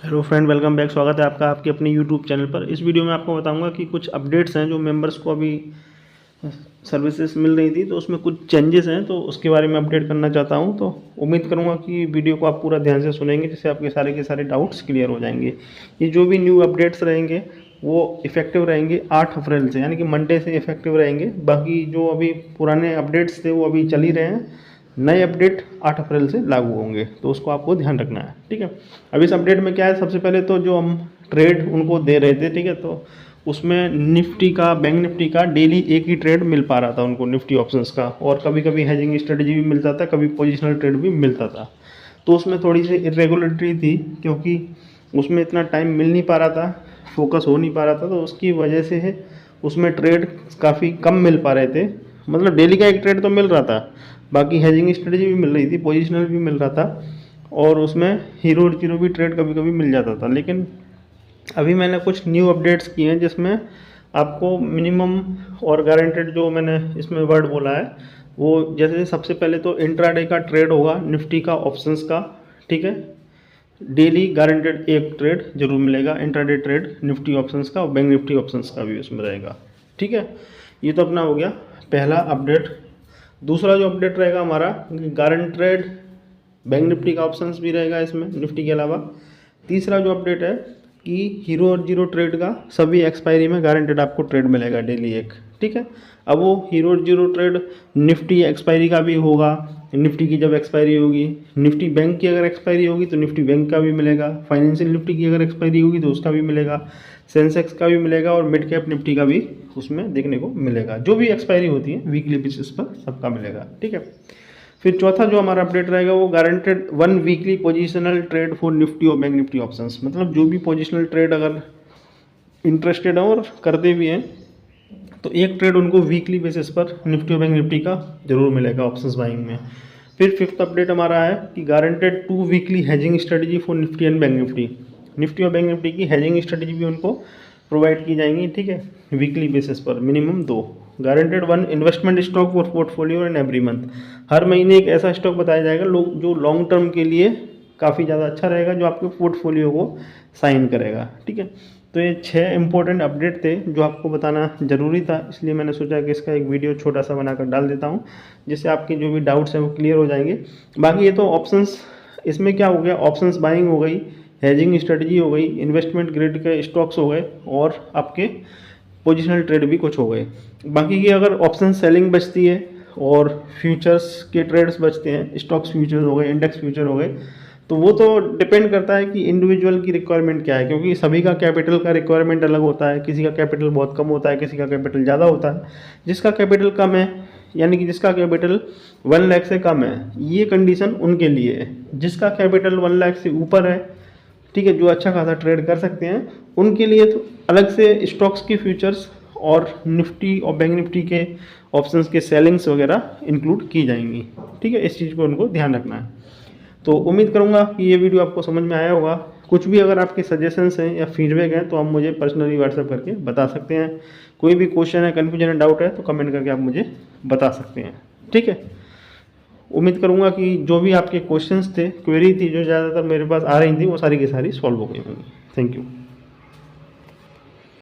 Hello friend, welcome back. स्वागत है आपका आपके अपने यूट्यूब चैनल पर। इस वीडियो में आपको बताऊंगा कि कुछ अपडेट्स हैं जो मेंबर्स को अभी सर्विसेज मिल रही थी, तो उसमें कुछ चेंजेस हैं, तो उसके बारे में अपडेट करना चाहता हूं। तो उम्मीद करूंगा कि वीडियो को आप पूरा ध्यान से सुनेंगे, जिससे आपके सारे के सारे डाउट्स क्लियर हो जाएंगे। ये जो भी न्यू अपडेट्स रहेंगे वो इफेक्टिव रहेंगे 8 अप्रैल से, यानी कि मंडे से इफेक्टिव रहेंगे। बाकी जो अभी पुराने अपडेट्स थे वो अभी चल ही रहे हैं। नए अपडेट 8 अप्रैल से लागू होंगे, तो उसको आपको ध्यान रखना है, ठीक है। अब इस अपडेट में क्या है, सबसे पहले तो जो हम ट्रेड उनको दे रहे थे, ठीक है, तो उसमें निफ्टी का, बैंक निफ्टी का डेली एक ही ट्रेड मिल पा रहा था उनको, निफ्टी ऑप्शंस का। और कभी कभी हेजिंग स्ट्रेटजी भी मिलता था, कभी पोजिशनल ट्रेड भी मिलता था। तो उसमें थोड़ी सी इरेगुलरिटी थी, क्योंकि उसमें इतना टाइम मिल नहीं पा रहा था, फोकस हो नहीं पा रहा था, तो उसकी वजह से उसमें ट्रेड काफ़ी कम मिल पा रहे थे। मतलब डेली का एक ट्रेड तो मिल रहा था, बाकी हेजिंग स्ट्रेटजी भी मिल रही थी, पोजिशनल भी मिल रहा था, और उसमें हीरो जीरो भी ट्रेड कभी कभी मिल जाता था। लेकिन अभी मैंने कुछ न्यू अपडेट्स किए हैं, जिसमें आपको मिनिमम और गारंटेड, जो मैंने इसमें वर्ड बोला है वो, जैसे सबसे पहले तो इंट्राडे का ट्रेड होगा निफ्टी का ऑप्शंस का, ठीक है। डेली गारंटेड एक ट्रेड जरूर मिलेगा, इंट्राडे ट्रेड निफ्टी ऑप्शंस का, और बैंक निफ्टी ऑप्शंस का भी उसमें रहेगा, ठीक है। ये तो अपना हो गया पहला अपडेट। दूसरा जो अपडेट रहेगा हमारा, गारंटेड बैंक निफ्टी का ऑप्शंस भी रहेगा इसमें निफ्टी के अलावा। तीसरा जो अपडेट है कि हीरो और जीरो ट्रेड का सभी एक्सपायरी में गारंटेड आपको ट्रेड मिलेगा डेली एक, ठीक है। अब वो हीरो और जीरो ट्रेड निफ्टी एक्सपायरी का भी होगा, निफ्टी की जब एक्सपायरी होगी, निफ्टी बैंक की अगर एक्सपायरी होगी तो निफ्टी बैंक का भी मिलेगा, फाइनेंशियल निफ्टी की अगर एक्सपायरी होगी तो उसका भी मिलेगा, सेंसेक्स का भी मिलेगा, और मिड कैप निफ्टी का भी उसमें देखने को मिलेगा। जो भी एक्सपायरी होती है वीकली बेसिस पर सबका मिलेगा, ठीक है। फिर चौथा जो हमारा अपडेट रहेगा वो guaranteed 1 weekly positional trade for Nifty और बैंक निफ्टी ऑप्शंस। मतलब जो भी पोजिशनल ट्रेड अगर इंटरेस्टेड है और करते भी हैं, तो एक ट्रेड उनको वीकली बेसिस पर निफ्टी और बैंक निफ्टी का जरूर मिलेगा ऑप्शंस बाइंग में। फिर फिफ्थ अपडेट हमारा है कि guaranteed 2 weekly hedging strategy for Nifty and bank Nifty. Nifty और बैंक निफ्टी की हेजिंग स्ट्रेटजी भी उनको प्रोवाइड की जाएंगी, ठीक है, वीकली बेसिस पर minimum 2। Guaranteed 1 investment stock for portfolio and every month. हर महीने एक ऐसा स्टॉक बताया जाएगा लोग जो लॉन्ग टर्म के लिए काफ़ी ज़्यादा अच्छा रहेगा, जो आपके पोर्टफोलियो को साइन करेगा, ठीक है। तो ये 6 इंपॉर्टेंट अपडेट थे जो आपको बताना ज़रूरी था, इसलिए मैंने सोचा कि इसका एक वीडियो छोटा सा बनाकर डाल देता हूँ, जिससे आपके जो भी डाउट्स हैं वो क्लियर हो जाएंगे। बाकी ये तो ऑप्शंस, इसमें क्या हो गया, ऑप्शंस बाइंग हो गई, हेजिंग स्ट्रेटजी हो गई, इन्वेस्टमेंट ग्रेड के स्टॉक्स हो गए, और आपके पोजिशनल ट्रेड भी कुछ हो गए। बाकी की अगर ऑप्शन सेलिंग बचती है और फ्यूचर्स के ट्रेड्स बचते हैं, स्टॉक्स फ्यूचर्स हो गए, इंडेक्स फ्यूचर हो गए, तो वो तो डिपेंड करता है कि इंडिविजुअल की रिक्वायरमेंट क्या है, क्योंकि सभी का कैपिटल का रिक्वायरमेंट अलग होता है। किसी का कैपिटल बहुत कम होता है, किसी का कैपिटल ज़्यादा होता है। जिसका कैपिटल कम है, यानी कि जिसका कैपिटल 1 लाख से कम है, ये कंडीशन उनके लिए है। जिसका कैपिटल 1 लाख से ऊपर है, ठीक है, जो अच्छा खासा ट्रेड कर सकते हैं, उनके लिए तो अलग से स्टॉक्स की फ्यूचर्स और निफ्टी और बैंक निफ्टी के ऑप्शंस के सेलिंग्स वगैरह इंक्लूड की जाएंगी, ठीक है। इस चीज़ को उनको ध्यान रखना है। तो उम्मीद करूंगा कि ये वीडियो आपको समझ में आया होगा। कुछ भी अगर आपके सजेशंस हैं या फीडबैक हैं तो आप मुझे पर्सनली व्हाट्सएप करके बता सकते हैं। कोई भी क्वेश्चन है, कन्फ्यूजन है, डाउट है, तो कमेंट करके आप मुझे बता सकते हैं, ठीक है। उम्मीद करूंगा कि जो भी आपके क्वेश्चंस थे, क्वेरी थी, जो ज़्यादातर मेरे पास आ रही थी, वो सारी की सारी सॉल्व हो गई होंगी। Thank you.